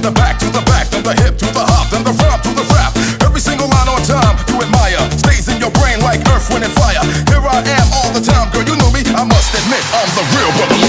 the back to the back, then the hip to the hop, then the front to the rap. Every single line on time you admire stays in your brain like earth, wind, and fire. Here I am all the time, girl, you knew me. I must admit I'm the real brother.